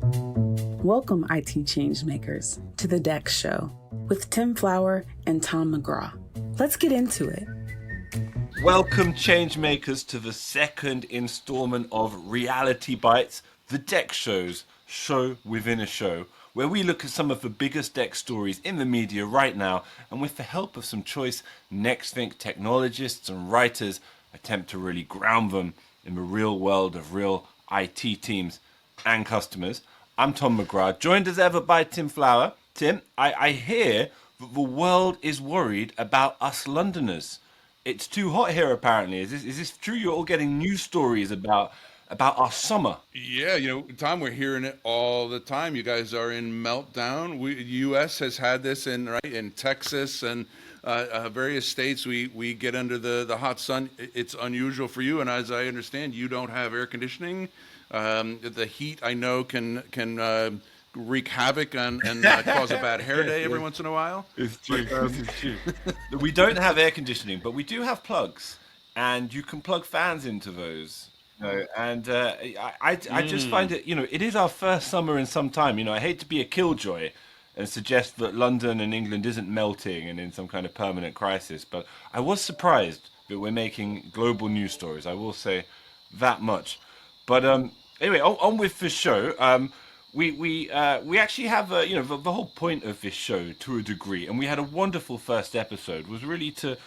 Welcome, IT changemakers, to the DEX Show with Tim Flower and Tom McGraw. Let's get into it. Welcome, changemakers, to the second installment of Reality Bytes, the DEX Show's show within a show, where we look at some of the biggest DEX stories in the media right now, and with the help of some choice Nexthink technologists and writers, attempt to really ground them in the real world of real IT teams and customers. I'm Tom McGrath, joined as ever by Tim Flower. Tim, I hear that the world is worried about us Londoners. It's too hot here, apparently. Is this true? You're all getting news stories about our summer. Yeah, Tom, we're hearing it all the time. You guys are in meltdown. U.S. has had this in Texas and various states. We get under the hot sun. It's unusual for you, and as I understand, you don't have air conditioning. The heat, I know, can wreak havoc and cause a bad hair day every once in a while. It's true. It's true. We don't have air conditioning, but we do have plugs, and you can plug fans into those. And I just find it, it is our first summer in some time. I hate to be a killjoy and suggest that London and England isn't melting and in some kind of permanent crisis, but I was surprised that we're making global news stories. I will say that much. But anyway, on with the show. We actually have the whole point of this show to a degree, and we had a wonderful first episode, was really to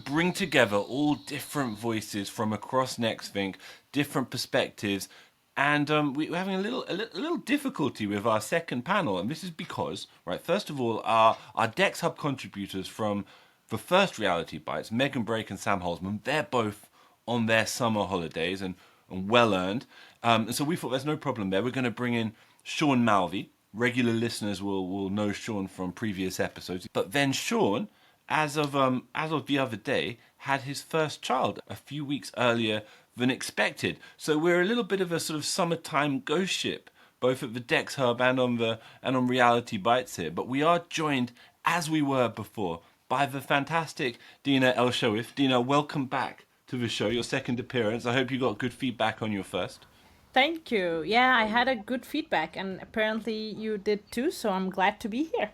bring together all different voices from across Nexthink, different perspectives, and we're having a little difficulty with our second panel, and this is because, right, first of all, our DEX Hub contributors from the first Reality Bytes, Megan Brake and Sam Holzman, they're both on their summer holidays and well earned, and so we thought there's no problem there. We're going to bring in Sean Malvey. Regular listeners will know Sean from previous episodes, but then Sean, as of the other day, had his first child a few weeks earlier than expected. So we're a little bit of a sort of summertime ghost ship, both at the DEX Hub and on Reality Bytes here. But we are joined, as we were before, by the fantastic Dina Elshawaf. Dina, welcome back to the show, your second appearance. I hope you got good feedback on your first. Thank you. Yeah, I had a good feedback, and apparently you did too, so I'm glad to be here.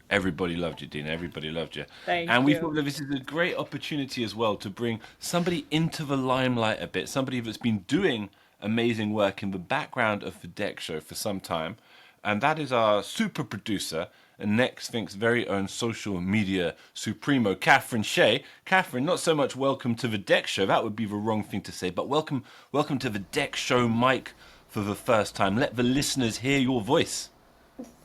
Everybody loved you, Dina. Everybody loved you. Thank and we you. thought that this is a great opportunity as well to bring somebody into the limelight a bit, somebody that's been doing amazing work in the background of the DEX Show for some time, and that is our super producer and Nexthink's very own social media supremo, Kathryn Shea. Kathryn, not so much welcome to the DEX Show, that would be the wrong thing to say, but welcome to the DEX Show mic for the first time. Let the listeners hear your voice.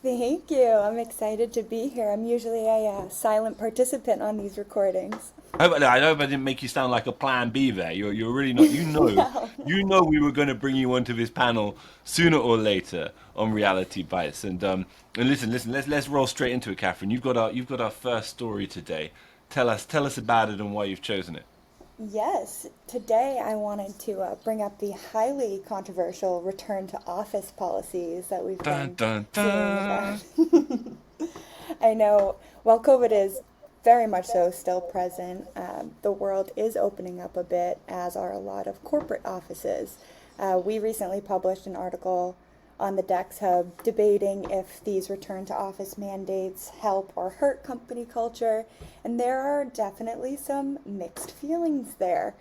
Thank you. I'm excited to be here. I'm usually a silent participant on these recordings. I hope I didn't make you sound like a plan B there. You're really not. You know we were going to bring you onto this panel sooner or later on Reality Bytes. And listen. Let's roll straight into it, Kathryn. You've got our first story today. Tell us about it and why you've chosen it. Yes, today I wanted to bring up the highly controversial return to office policies that we've been seeing about. I know, while COVID is very much so still present, the world is opening up a bit, as are a lot of corporate offices. We recently published an article on the DEX Hub debating if these return to office mandates help or hurt company culture, and there are definitely some mixed feelings there.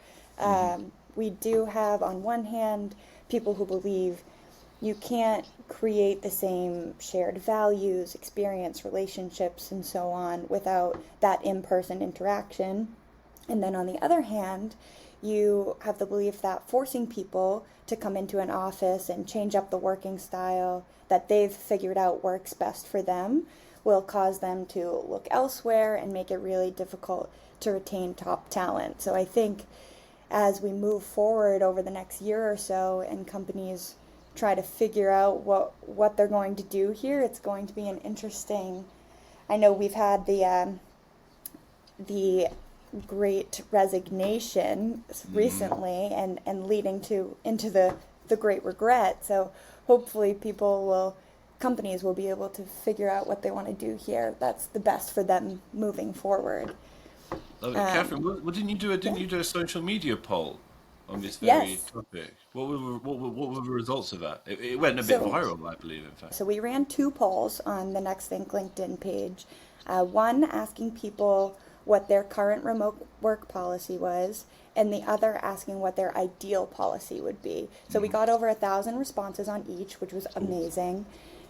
We do have, on one hand, people who believe you can't create the same shared values, experience, relationships, and so on without that in-person interaction. And then on the other hand, you have the belief that forcing people to come into an office and change up the working style that they've figured out works best for them will cause them to look elsewhere and make it really difficult to retain top talent. So I think as we move forward over the next year or so and companies try to figure out what they're going to do here, it's going to be an interesting. I know we've had the Great Resignation recently and leading into the Great Regret. So hopefully companies will be able to figure out what they want to do here that's the best for them moving forward. Love it. Kathryn, didn't you do a social media poll on this very Yes. topic. What were the results of that? It went a bit So, viral, I believe, in fact. so we ran two polls on the Nexthink LinkedIn page. One asking people what their current remote work policy was, and the other asking what their ideal policy would be. So we got over 1,000 responses on each, which was amazing.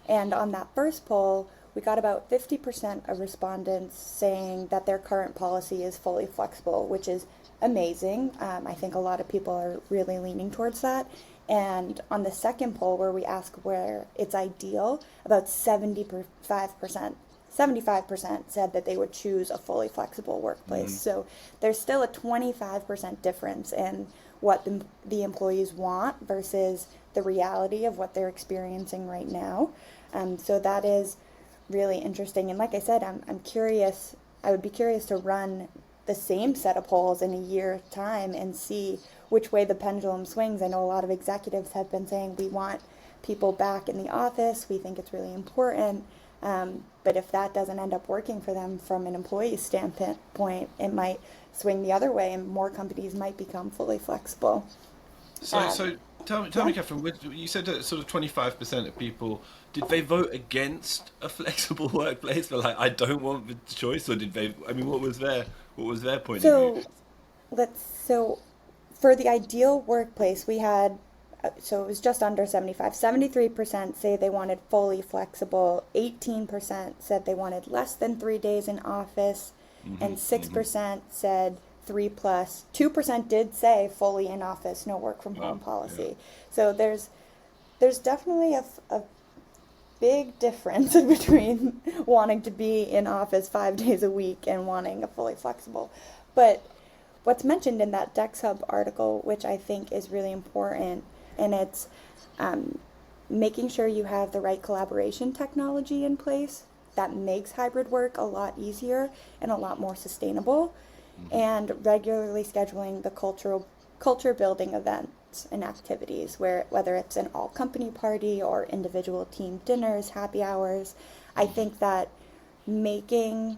And on that first poll, we got about 50% of respondents saying that their current policy is fully flexible, which is amazing. I think a lot of people are really leaning towards that. And on the second poll, where we ask where it's ideal, about 75% said that they would choose a fully flexible workplace. So there's still a 25% difference in what the employees want versus the reality of what they're experiencing right now. So that is really interesting. And like I said, I'm curious, I would be curious to run the same set of polls in a year's time and see which way the pendulum swings. I know a lot of executives have been saying we want people back in the office, we think it's really important. But if that doesn't end up working for them from an employee standpoint, it might swing the other way and more companies might become fully flexible. So tell me, Kathryn, you said that sort of 25% of people, did they vote against a flexible workplace? They're like, I don't want the choice, or did they? I mean, what was their point of view? So for the ideal workplace, we had, so it was just under 75. 73% say they wanted fully flexible. 18% said they wanted less than 3 days in office, and 6% said 3+. 2% did say fully in office, no work from home policy. So there's definitely a big difference between wanting to be in office 5 days a week and wanting a fully flexible. But what's mentioned in that DEX Hub article, which I think is really important, and it's making sure you have the right collaboration technology in place that makes hybrid work a lot easier and a lot more sustainable, and regularly scheduling the culture building events and activities, whether it's an all company party or individual team dinners, happy hours. I think that building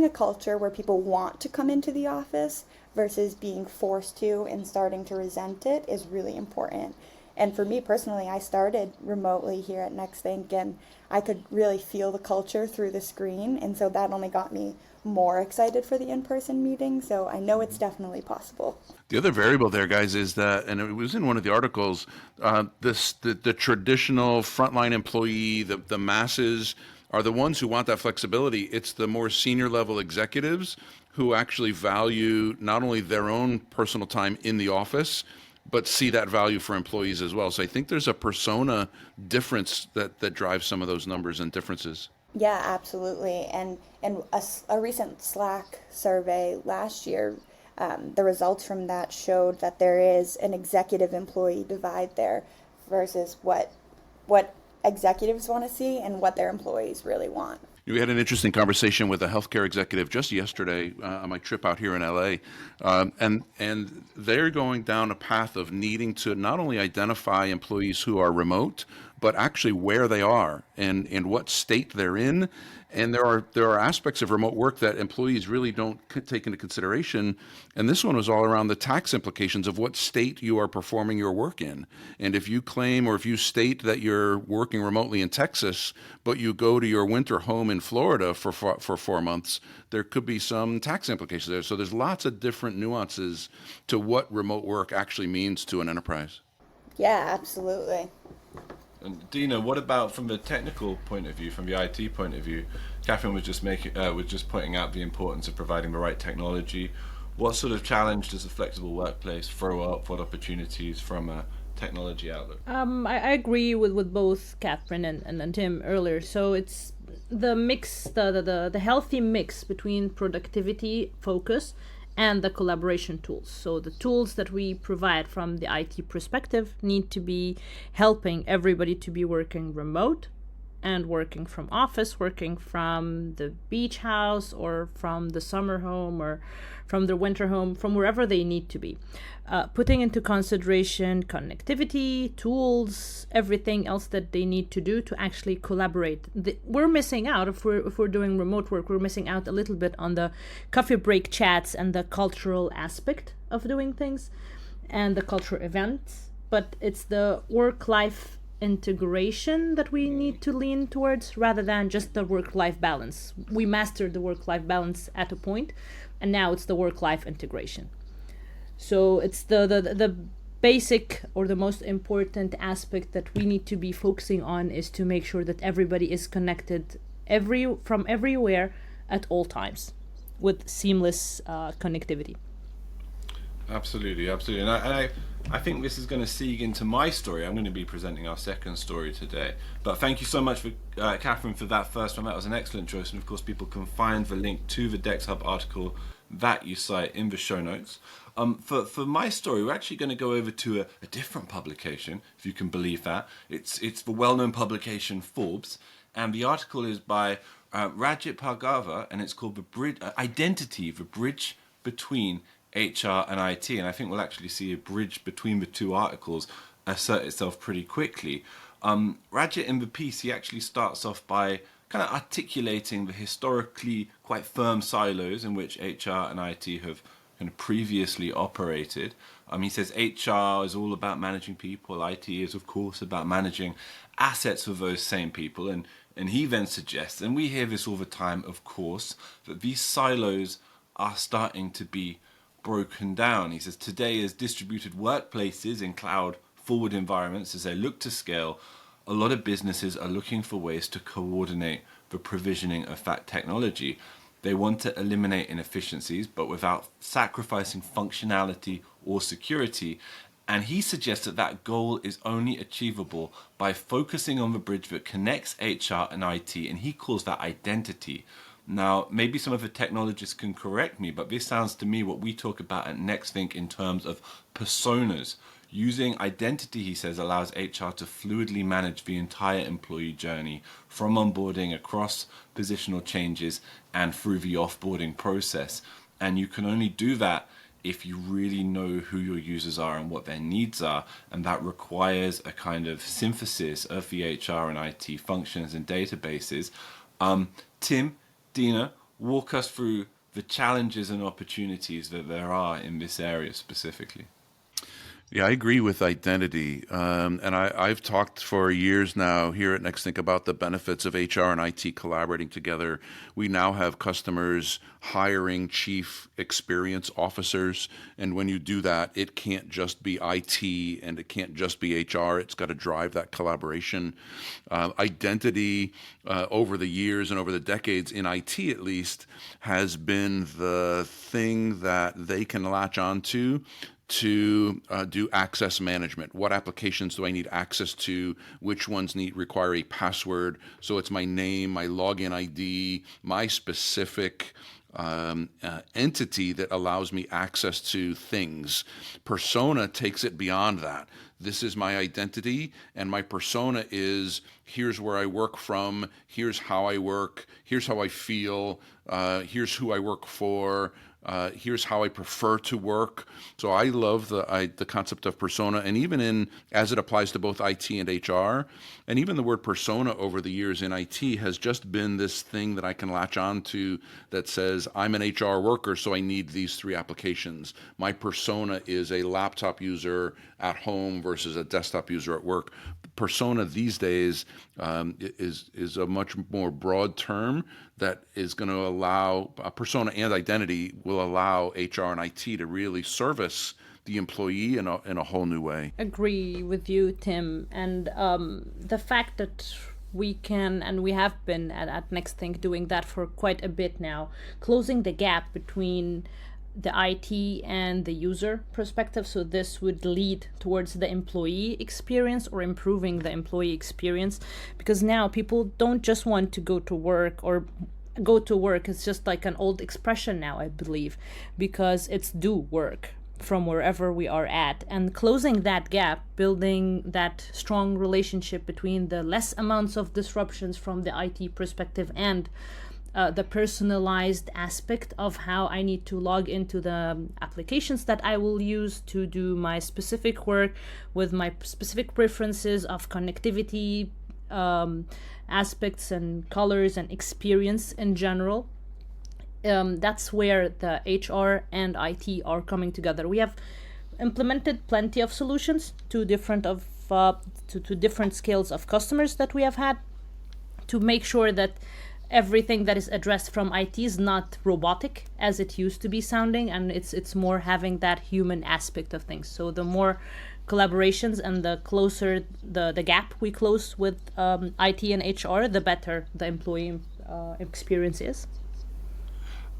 a culture where people want to come into the office versus being forced to and starting to resent it is really important. And for me personally, I started remotely here at Nexthink, and I could really feel the culture through the screen, and so that only got me more excited for the in-person meeting. So I know it's definitely possible. The other variable there, guys, is that, and it was in one of the articles, the traditional frontline employee, the masses are the ones who want that flexibility. It's the more senior level executives who actually value not only their own personal time in the office, but see that value for employees as well. So I think there's a persona difference that drives some of those numbers and differences. Yeah, absolutely. And a recent Slack survey last year, the results from that showed that there is an executive employee divide there versus what executives want to see and what their employees really want. We had an interesting conversation with a healthcare executive just yesterday on my trip out here in LA, and they're going down a path of needing to not only identify employees who are remote, but actually where they are and what state they're in. And there are aspects of remote work that employees really don't take into consideration. And this one was all around the tax implications of what state you are performing your work in. And if you claim or if you state that you're working remotely in Texas, but you go to your winter home in Florida for 4 months, there could be some tax implications there. So there's lots of different nuances to what remote work actually means to an enterprise. Yeah, absolutely. And Dina, what about from the technical point of view, from the IT point of view? Kathryn was just pointing out the importance of providing the right technology. What sort of challenge does a flexible workplace throw up? What opportunities from a technology outlook? I agree with both Kathryn and Tim earlier. So it's the mix, the healthy mix between productivity focus and the collaboration tools. So the tools that we provide from the IT perspective need to be helping everybody to be working remote and working from office, working from the beach house or from the summer home or from the winter home, from wherever they need to be. Putting into consideration connectivity, tools, everything else that they need to do to actually collaborate. We're missing out, if we're doing remote work, we're missing out a little bit on the coffee break chats and the cultural aspect of doing things. and the cultural events, but it's the work-life integration that we need to lean towards rather than just the work-life balance. We mastered the work-life balance at a point, and now it's the work-life integration. So it's the basic or the most important aspect that we need to be focusing on is to make sure that everybody is connected from everywhere at all times with seamless connectivity. Absolutely. And I think this is going to seeg into my story. I'm going to be presenting our second story today. But thank you so much for Kathryn for that first one. That was an excellent choice. And of course, people can find the link to the DEX Hub article that you cite in the show notes. For my story, we're actually going to go over to a different publication, if you can believe that. It's the well-known publication Forbes, and the article is by Rajit Bhargava, and it's called Identity, the Bridge Between HR and IT. And I think we'll actually see a bridge between the two articles assert itself pretty quickly. Rajit, in the piece, he actually starts off by kind of articulating the historically quite firm silos in which HR and IT have kind of previously operated. He says HR is all about managing people. IT is, of course, about managing assets of those same people. And he then suggests, and we hear this all the time, of course, that these silos are starting to be broken down. He says today, as distributed workplaces in cloud-forward environments, as they look to scale, a lot of businesses are looking for ways to coordinate the provisioning of that technology. They want to eliminate inefficiencies, but without sacrificing functionality or security. And he suggests that goal is only achievable by focusing on the bridge that connects HR and IT, and he calls that identity. Now, maybe some of the technologists can correct me, but this sounds to me what we talk about at Nexthink in terms of personas. Using identity, he says, allows HR to fluidly manage the entire employee journey from onboarding across positional changes and through the offboarding process. And you can only do that if you really know who your users are and what their needs are. And that requires a kind of synthesis of the HR and IT functions and databases. Tim, Dina, walk us through the challenges and opportunities that there are in this area specifically. Yeah, I agree with identity. And I've talked for years now here at Nexthink about the benefits of HR and IT collaborating together. We now have customers hiring chief experience officers. And when you do that, it can't just be IT and it can't just be HR. It's got to drive that collaboration. Identity over the years and over the decades, in IT at least, has been the thing that they can latch onto to do access management. What applications do I need access to? Which ones require a password? So it's my name, my login ID, my specific entity that allows me access to things. Persona takes it beyond that. This is my identity, and my persona is, here's where I work from, here's how I work, here's how I feel, here's who I work for, here's how I prefer to work. So I love the concept of persona, and even as it applies to both IT and HR, and even the word persona over the years in IT has just been this thing that I can latch on to that says, I'm an HR worker, so I need these three applications. My persona is a laptop user at home versus a desktop user at work. Persona these days is a much more broad term that is going to allow persona and identity will allow HR and IT to really service the employee in a whole new way. Agree with you, Tim. And the fact that we can, and we have been at Nexthink doing that for quite a bit now, closing the gap between the IT and the user perspective. So this would lead towards the employee experience or improving the employee experience, because now people don't just want to go to work or go to work. It's just like an old expression now, I believe, because it's do work from wherever we are at. And closing that gap, building that strong relationship between the less amounts of disruptions from the IT perspective and the personalized aspect of how I need to log into the applications that I will use to do my specific work with my specific preferences of connectivity, aspects and colors and experience in general. That's where the HR and IT are coming together. We have implemented plenty of solutions to different scales of customers that we have had, to make sure that everything that is addressed from IT is not robotic as it used to be sounding, and it's more having that human aspect of things. So the more collaborations and the closer the gap we close with IT and HR, the better the employee experience is.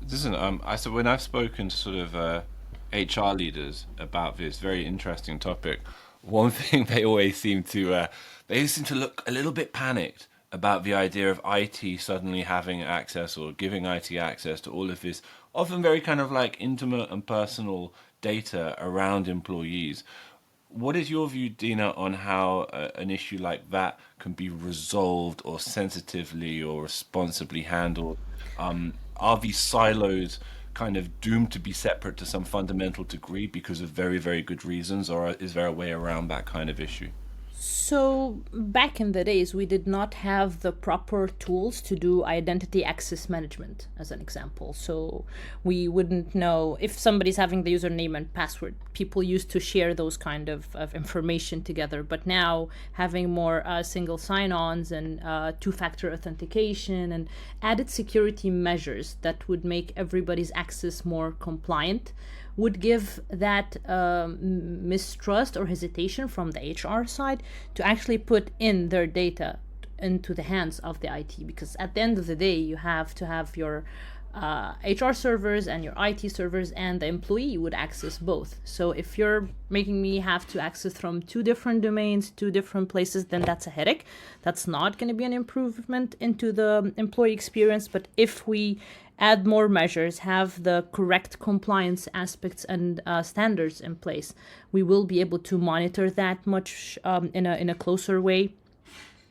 Listen, so when I've spoken to sort of HR leaders about this very interesting topic, one thing they always seem to look a little bit panicked about the idea of IT suddenly having access or giving IT access to all of this often very kind of like intimate and personal data around employees. What is your view, Dina, on how an issue like that can be resolved or sensitively or responsibly handled? Are these silos kind of doomed to be separate to some fundamental degree because of very, very good reasons, or is there a way around that kind of issue? So back in the days, we did not have the proper tools to do identity access management, as an example. So we wouldn't know if somebody's having the username and password. People used to share those kind of information together. But now having more single sign-ons and two-factor authentication and added security measures that would make everybody's access more compliant would give that mistrust or hesitation from the HR side to actually put in their data into the hands of the IT. Because at the end of the day, you have to have your HR servers and your IT servers, and the employee would access both. So if you're making me have to access from two different domains, two different places, then that's a headache. That's not going to be an improvement into the employee experience. But if we add more measures, have the correct compliance aspects and standards in place, we will be able to monitor that much in a closer way,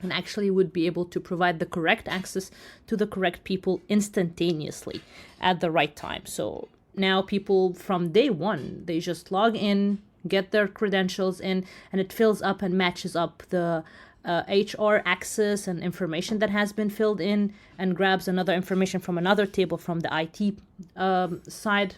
and actually would be able to provide the correct access to the correct people instantaneously at the right time. So now people from day one, they just log in, get their credentials in, and it fills up and matches up the HR access and information that has been filled in, and grabs another information from another table from the IT side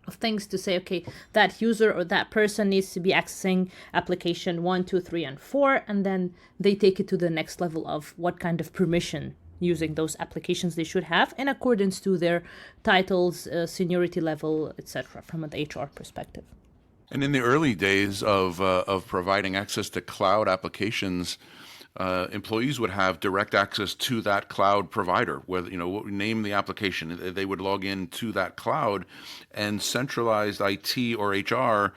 of things to say, okay, that user or that person needs to be accessing application 1, 2, 3, and 4, and then they take it to the next level of what kind of permission using those applications they should have in accordance to their titles, seniority level, etc., from an HR perspective. And in the early days of providing access to cloud applications, employees would have direct access to that cloud provider, whether, name the application. They would log in to that cloud, and centralized IT or HR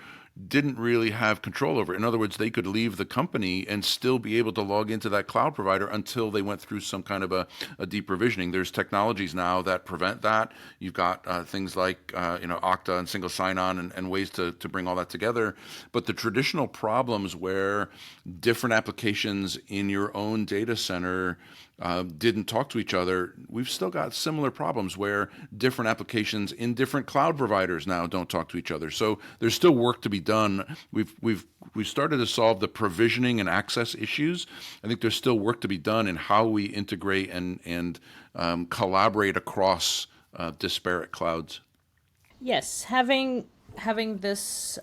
didn't really have control over it. In other words, they could leave the company and still be able to log into that cloud provider until they went through some kind of a deprovisioning. There's technologies now that prevent that. You've got things like Okta and single sign-on and ways to bring all that together. But the traditional problems where different applications in your own data center didn't talk to each other, we've still got similar problems where different applications in different cloud providers now don't talk to each other. So there's still work to be done. We've started to solve the provisioning and access issues. I think there's still work to be done in how we integrate and collaborate across disparate clouds. Yes, having this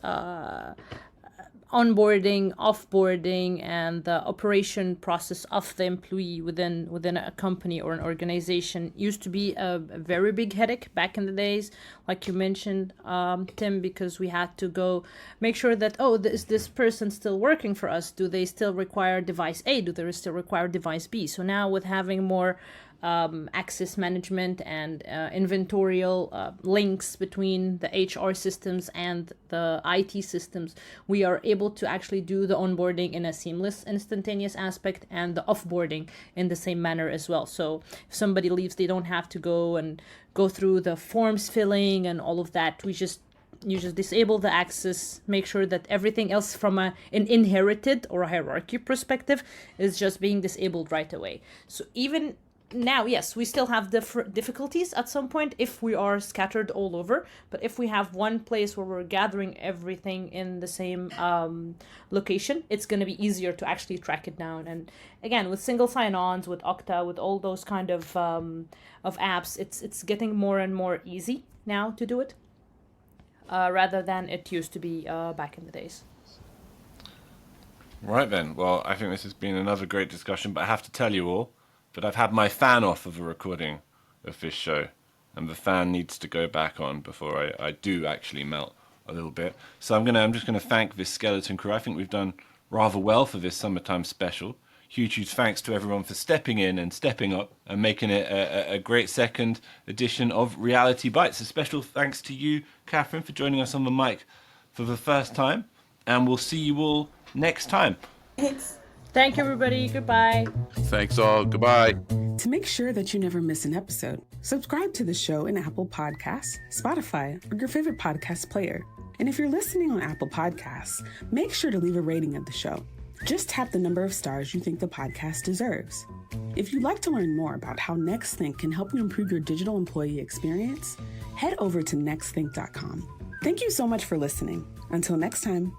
onboarding, offboarding, and the operation process of the employee within a company or an organization used to be a very big headache back in the days, like you mentioned, Tim, because we had to go make sure that, is this person still working for us? Do they still require device A? Do they still require device B? So now with having more access management and inventorial links between the HR systems and the IT systems, we are able to actually do the onboarding in a seamless, instantaneous aspect, and the offboarding in the same manner as well. So if somebody leaves, they don't have to go through the forms filling and all of that. You just disable the access, make sure that everything else from an inherited or a hierarchy perspective is just being disabled right away. So even now, yes, we still have difficulties at some point if we are scattered all over, but if we have one place where we're gathering everything in the same location, it's going to be easier to actually track it down. And again, with single sign-ons, with Okta, with all those kind of apps, it's getting more and more easy now to do it. rather than it used to be back in the days. Right then. Well, I think this has been another great discussion, but I have to tell you all that I've had my fan off of a recording of this show, and the fan needs to go back on before I do actually melt a little bit. So I'm just gonna thank this skeleton crew. I think we've done rather well for this summertime special. Huge thanks to everyone for stepping in and stepping up and making it a great second edition of Reality Bytes. A special thanks to you, Kathryn, for joining us on the mic for the first time, and we'll see you all next time. Thanks. Thank you, everybody. Goodbye. Thanks all. Goodbye. To make sure that you never miss an episode, subscribe to the show in Apple Podcasts, Spotify, or your favorite podcast player. And if you're listening on Apple Podcasts, make sure to leave a rating of the show. Just tap the number of stars you think the podcast deserves. If you'd like to learn more about how Nexthink can help you improve your digital employee experience, head over to nexthink.com. Thank you so much for listening. Until next time.